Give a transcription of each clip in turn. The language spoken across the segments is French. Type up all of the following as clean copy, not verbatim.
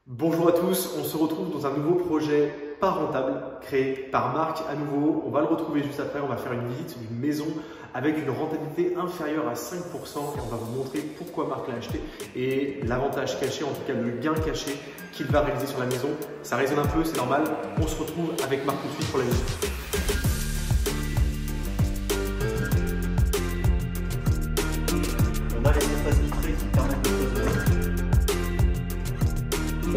Bonjour à tous, on se retrouve dans un nouveau projet pas rentable créé par Marc à nouveau. On va le retrouver juste après, on va faire une visite d'une maison avec une rentabilité inférieure à 5% et on va vous montrer pourquoi Marc l'a acheté et l'avantage caché, en tout cas le gain caché qu'il va réaliser sur la maison. Ça résonne un peu, c'est normal. On se retrouve avec Marc tout de suite pour la visite.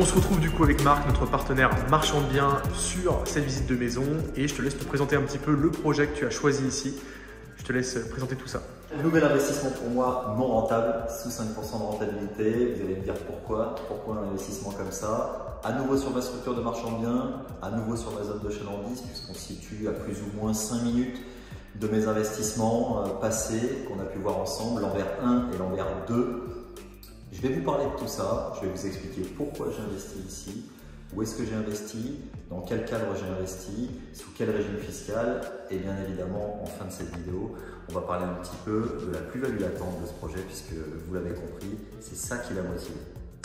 On se retrouve du coup avec Marc, notre partenaire marchand de biens, sur cette visite de maison et je te laisse te présenter un petit peu le projet que tu as choisi ici. Je te laisse présenter tout ça. Nouvel investissement pour moi non rentable, sous 5% de rentabilité. Vous allez me dire pourquoi un investissement comme ça. À nouveau sur ma structure de marchand de biens, à nouveau sur ma zone de chalandise, puisqu'on se situe à plus ou moins 5 minutes de mes investissements passés qu'on a pu voir ensemble, l'envers 1 et l'envers 2. Je vais vous parler de tout ça, je vais vous expliquer pourquoi j'ai investi ici, où est-ce que j'ai investi, dans quel cadre j'ai investi, sous quel régime fiscal et bien évidemment en fin de cette vidéo, on va parler un petit peu de la plus-value latente de ce projet puisque vous l'avez compris, c'est ça qui l'a motivé.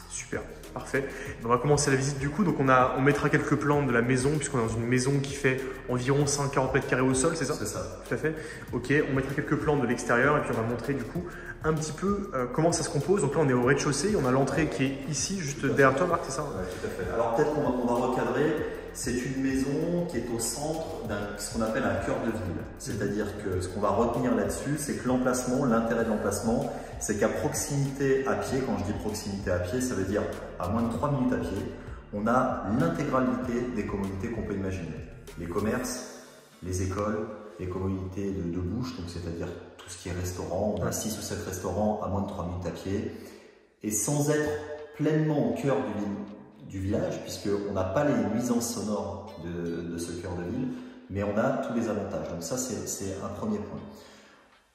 Super, parfait. On va commencer la visite du coup. Donc on mettra quelques plans de la maison puisqu'on est dans une maison qui fait environ 140 mètres carrés au sol, c'est ça? C'est ça. Tout à fait. Ok, on mettra quelques plans de l'extérieur et puis on va montrer du coup un petit peu comment ça se compose. Donc là on est au rez-de-chaussée, on a l'entrée qui est ici, juste derrière toi Marc, c'est ça? Oui, tout à fait. Alors peut-être qu'on va recadrer. C'est une maison qui est au centre ce qu'on appelle un cœur de ville. C'est-à-dire que ce qu'on va retenir là-dessus, c'est que l'emplacement, l'intérêt de l'emplacement, c'est qu'à proximité à pied, quand je dis proximité à pied, ça veut dire à moins de 3 minutes à pied, on a l'intégralité des commodités qu'on peut imaginer. Les commerces, les écoles, les commodités de bouche, donc c'est-à-dire tout ce qui est restaurant, on a 6 ou 7 restaurants à moins de 3 minutes à pied. Et sans être pleinement au cœur du village, puisqu'on n'a pas les nuisances sonores de ce cœur de ville, mais on a tous les avantages. Donc ça, c'est un premier point.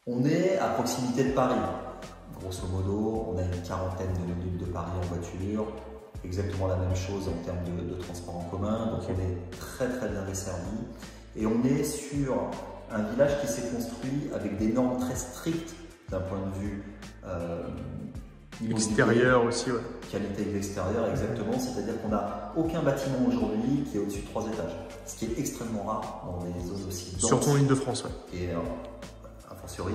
On est à proximité de Paris. Grosso modo, on a une quarantaine de minutes de Paris en voiture, exactement la même chose en termes de transport en commun, donc on est très bien desservi. Et on est sur un village qui s'est construit avec des normes très strictes d'un point de vue extérieur aussi, ouais. Qualité de l'extérieur, exactement. C'est-à-dire qu'on n'a aucun bâtiment aujourd'hui qui est au-dessus de 3 étages. Ce qui est extrêmement rare dans des zones aussi denses. Surtout en Île-de-France, ouais. Et a fortiori.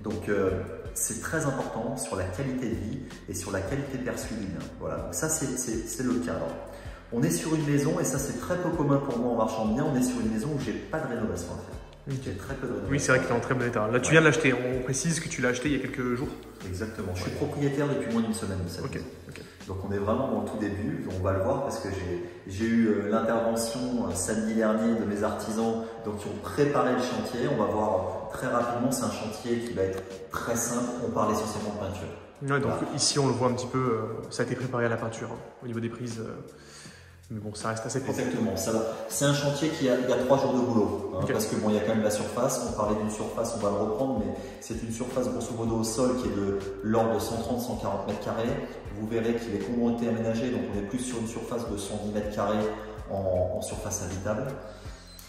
Donc c'est très important sur la qualité de vie et sur la qualité perçue du bien. Voilà, donc ça c'est le cadre. On est sur une maison, et ça c'est très peu commun pour moi en marchand de biens, on est sur une maison où j'ai pas de rénovation à faire. J'ai très peu de rénovation. Oui, c'est vrai qu'il est en très bon état. Là, tu viens de l'acheter. On précise que tu l'as acheté il y a quelques jours. Exactement. Je suis propriétaire depuis moins d'une semaine de cette maison. Donc on est vraiment dans le tout début. On va le voir parce que j'ai eu l'intervention samedi dernier de mes artisans qui ont préparé le chantier. On va voir très rapidement. C'est un chantier qui va être très simple. On parle essentiellement de peinture. Ouais, donc voilà. Ici, on le voit un petit peu. Ça a été préparé à la peinture au niveau des prises. Mais bon, ça reste assez propre. Exactement, ça va. C'est un chantier qui a 3 jours de boulot. Parce que bon, il y a quand même la surface. On parlait d'une surface, on va le reprendre, mais c'est une surface grosso modo au sol qui est de l'ordre de 130-140 mètres carrés. Vous verrez qu'il est complètement aménagé, donc on est plus sur une surface de 110 mètres carrés en surface habitable.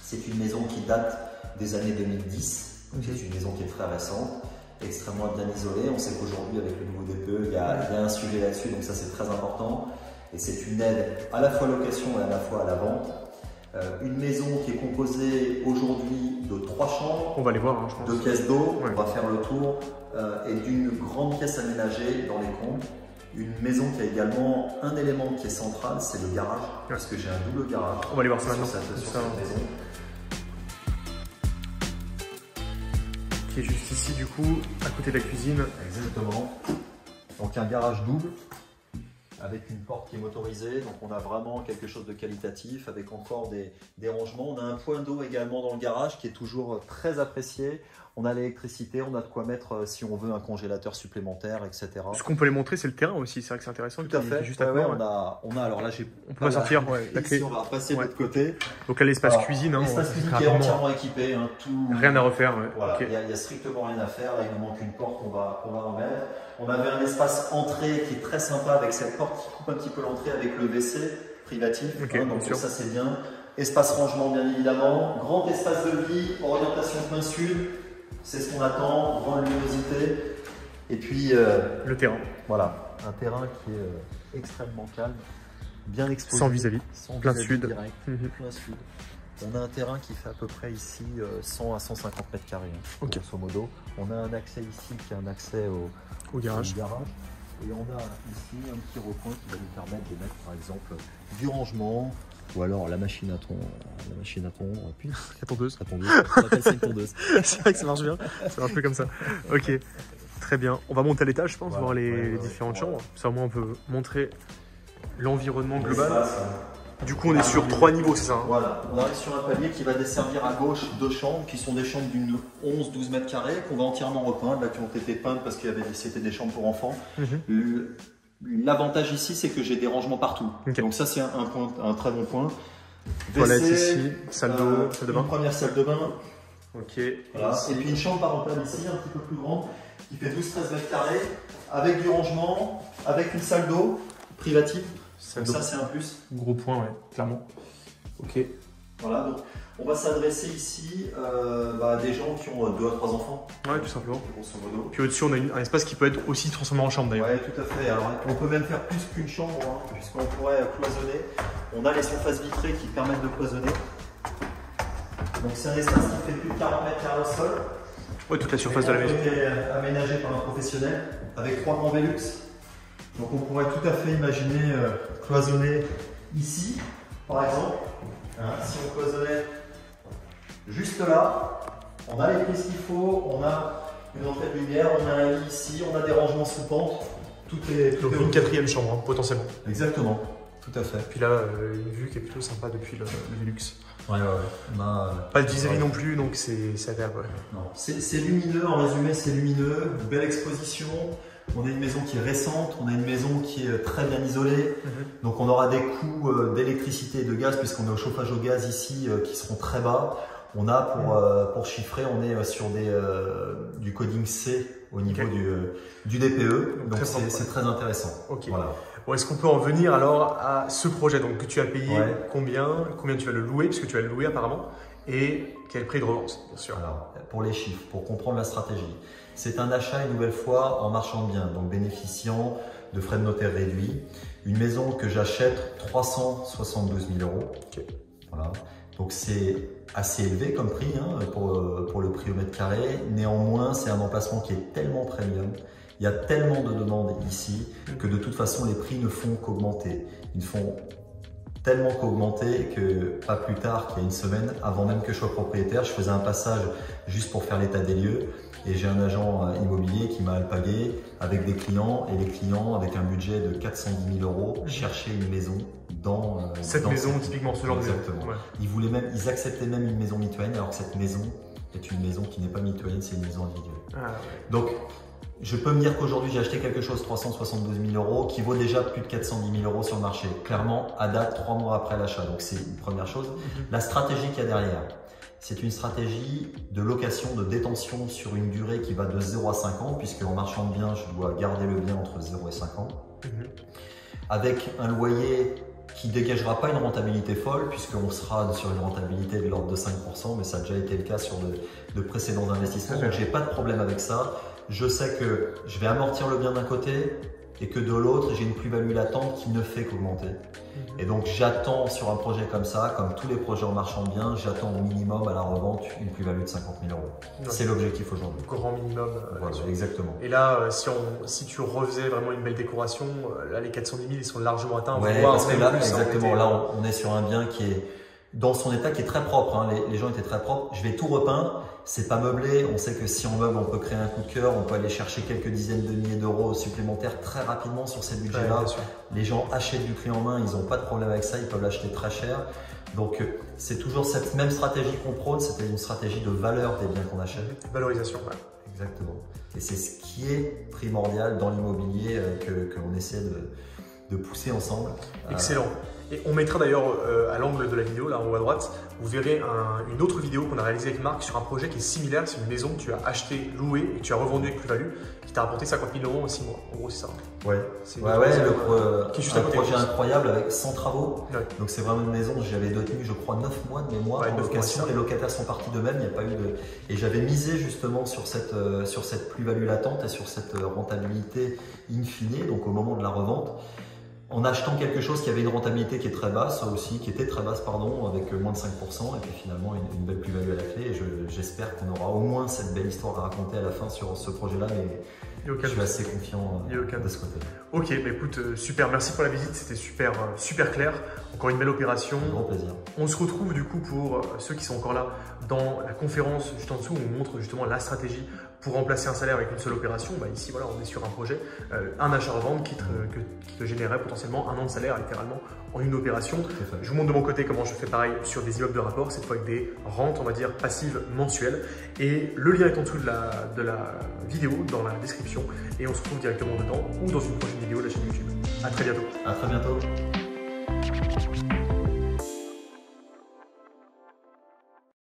C'est une maison qui date des années 2010. C'est une maison qui est très récente, extrêmement bien isolée. On sait qu'aujourd'hui, avec le nouveau DPE, il y a un sujet là-dessus, donc ça c'est très important. Et c'est une aide à la fois à la location et à la fois à la vente. Une maison qui est composée aujourd'hui de 3 chambres, on va les voir, hein, je pense. 2 pièces d'eau, on va faire le tour, et d'une grande pièce aménagée dans les combles. Une maison qui a également un élément qui est central, c'est le garage, parce que j'ai un double garage. On va aller voir ça maintenant. Sur cette maison. Qui est juste ici, du coup, à côté de la cuisine. Exactement. Donc un garage double, avec une porte qui est motorisée, donc on a vraiment quelque chose de qualitatif, avec encore des rangements. On a un point d'eau également dans le garage qui est toujours très apprécié. On a l'électricité, on a de quoi mettre, si on veut, un congélateur supplémentaire, etc. Ce qu'on peut les montrer, c'est le terrain aussi, c'est vrai que c'est intéressant. Tout à fait, juste à voir, on a, alors là, on peut sortir la clé. Ici, on va repasser de l'autre côté. Donc là, l'espace cuisine. L'espace cuisine qui est entièrement équipé. Rien à refaire. Voilà, il n'y a strictement rien à faire. Là, il nous manque une porte qu'on va remettre. On avait un espace entrée qui est très sympa avec cette porte qui coupe un petit peu l'entrée avec le WC privatif. Donc ça, c'est bien. Espace rangement, bien évidemment. Grand espace de vie, orientation plein sud. C'est ce qu'on attend, grande luminosité. Et puis, le terrain. Voilà, un terrain qui est extrêmement calme. bien exposé. Sans vis-à-vis. Plein vis-à-vis sud. direct, plein sud. On a un terrain qui fait à peu près ici 100 à 150 mètres carrés, grosso modo. On a un accès ici qui est un accès Au garage. Et on a ici un petit recoin qui va nous permettre de mettre par exemple du rangement ou alors la machine à tondre, puis La tondeuse. on appelle ça une tondeuse. C'est vrai que ça marche bien. Ça marche plus comme ça. Ok. Très bien. On va monter à l'étage, je pense, Voilà. voir les différentes chambres. Ça, au moins, on peut montrer l'environnement global. Du coup, on est sur 3 niveaux, c'est ça hein? Voilà, on arrive sur un palier qui va desservir à gauche 2 chambres qui sont des chambres d'une 11-12 mètres carrés qu'on va entièrement repeindre, là qui ont été peintes parce que c'était des chambres pour enfants. L'avantage ici, c'est que j'ai des rangements partout. Okay. Donc ça, c'est un très bon point. Toilette WC, ici, salle de bain. Une première salle de bain. Ok. Voilà. Et puis une chambre parentale ici, un petit peu plus grande, qui fait 12-13 mètres carrés, avec du rangement, avec une salle d'eau privative. Donc ça, c'est un plus. Gros point, ouais, clairement. Ok. Voilà, donc on va s'adresser ici à des gens qui ont 2 à 3 enfants. Ouais, tout simplement. Grosso modo. Puis au-dessus, on a un espace qui peut être aussi transformé en chambre d'ailleurs. Ouais, tout à fait. Alors, on peut même faire plus qu'une chambre, hein, puisqu'on pourrait cloisonner. On a les surfaces vitrées qui permettent de cloisonner. Donc, c'est un espace qui fait plus de 40 mètres carrés au sol. Ouais, toute la surface de la maison. Qui est aménagé par un professionnel avec 3 grands Velux. Donc, on pourrait tout à fait imaginer cloisonner ici, par exemple. Hein, si on cloisonnait juste là, on a les prises qu'il faut, on a une entrée de lumière, on a un lit ici, on a des rangements sous pente. Tout est. Donc une 4e chambre, hein, potentiellement. Exactement, tout à fait. Puis là, une vue qui est plutôt sympa depuis le Velux. Ouais. On a, pas de vis-à-vis non plus, donc c'est agréable. Ouais. C'est lumineux, en résumé, c'est lumineux, une belle exposition. On a une maison qui est récente, on a une maison qui est très bien isolée. Donc on aura des coûts d'électricité et de gaz, puisqu'on est au chauffage au gaz ici qui seront très bas. On a pour chiffrer, on est sur du coding C au niveau du DPE, donc c'est très intéressant. Okay. Voilà. Bon, est-ce qu'on peut en venir alors à ce projet donc, que tu as payé combien tu vas le louer, puisque tu vas le louer apparemment, et quel prix de revente, bien sûr. Alors, pour les chiffres, pour comprendre la stratégie, c'est un achat une nouvelle fois en marchand de biens, donc bénéficiant de frais de notaire réduits. Une maison que j'achète 372 000 €. Okay. Voilà. Donc c'est assez élevé comme prix hein, pour le prix au mètre carré. Néanmoins, c'est un emplacement qui est tellement premium. Il y a tellement de demandes ici que de toute façon, les prix ne font qu'augmenter. Ils ne font tellement qu'augmenter que pas plus tard qu'il y a une semaine, avant même que je sois propriétaire, je faisais un passage juste pour faire l'état des lieux. Et j'ai un agent immobilier qui m'a alpagué avec des clients, et les clients avec un budget de 410 000 € cherchaient une maison dans cette maison, typiquement ce genre de maison. Exactement. Ils acceptaient même une maison mitoyenne, alors que cette maison est une maison qui n'est pas mitoyenne, c'est une maison individuelle. Donc, je peux me dire qu'aujourd'hui j'ai acheté quelque chose 372 000 € qui vaut déjà plus de 410 000 € sur le marché. Clairement, à date, 3 mois après l'achat. Donc c'est une première chose. La stratégie qu'il y a derrière, c'est une stratégie de location, de détention sur une durée qui va de 0 à 5 ans, puisque en marchand de biens, je dois garder le bien entre 0 et 5 ans. Avec un loyer qui ne dégagera pas une rentabilité folle, puisqu'on sera sur une rentabilité de l'ordre de 5%, mais ça a déjà été le cas sur de précédents investissements. Donc j'ai pas de problème avec ça. Je sais que je vais amortir le bien d'un côté et que de l'autre, j'ai une plus-value latente qui ne fait qu'augmenter. Et donc j'attends sur un projet comme ça, comme tous les projets en marchand de biens, j'attends au minimum à la revente une plus-value de 50 000 €. C'est l'objectif aujourd'hui. Grand minimum. Voilà, exactement. Et là, si tu refaisais vraiment une belle décoration, là les 410 000 ils sont largement atteints. Ouais, parce que là, exactement, là on est sur un bien qui est dans son état qui est très propre. Hein. Les gens étaient très propres. Je vais tout repeindre. C'est pas meublé. On sait que si on meuble, on peut créer un coup de cœur. On peut aller chercher quelques dizaines de milliers d'euros supplémentaires très rapidement sur ces budgets-là. Les gens achètent du clé en main. Ils n'ont pas de problème avec ça. Ils peuvent l'acheter très cher. Donc, c'est toujours cette même stratégie qu'on prône. C'était une stratégie de valeur des biens qu'on achète. Valorisation, ouais. Exactement. Et c'est ce qui est primordial dans l'immobilier que l'on essaie de pousser ensemble. Excellent. Et on mettra d'ailleurs à l'angle de la vidéo, là en haut à droite, vous verrez une autre vidéo qu'on a réalisée avec Marc sur un projet qui est similaire. C'est une maison que tu as achetée, louée et que tu as revendue avec plus-value, qui t'a rapporté 50 000 € en 6 mois. En gros, c'est ça. Ouais, un projet incroyable avec 100 travaux. Ouais. Donc c'est vraiment une maison, j'avais tenu je crois 9 mois de mémoire en location. Les locataires sont partis d'eux-mêmes, il n'y a pas eu de... Et j'avais misé justement sur cette plus-value latente et sur cette rentabilité in fine, donc au moment de la revente. en achetant quelque chose qui avait une rentabilité qui est très basse aussi, qui était très basse pardon, avec moins de 5%, et puis finalement une belle plus-value à la clé. Et j'espère qu'on aura au moins cette belle histoire à raconter à la fin sur ce projet-là, mais je suis assez confiant de ce côté. Ok, bah écoute, super, merci pour la visite, c'était super, super clair. Encore une belle opération. Un grand plaisir. On se retrouve du coup pour ceux qui sont encore là dans la conférence juste en dessous où on montre justement la stratégie pour remplacer un salaire avec une seule opération. Bah ici, voilà, on est sur un projet, un achat-revente qui te générerait potentiellement 1 an de salaire littéralement en une opération. Je vous montre de mon côté comment je fais pareil sur des immeubles de rapport, cette fois avec des rentes, on va dire, passives mensuelles. Et le lien est en dessous de la vidéo, dans la description. Et on se retrouve directement dedans ou dans une prochaine vidéo de la chaîne YouTube. À très bientôt. À très bientôt.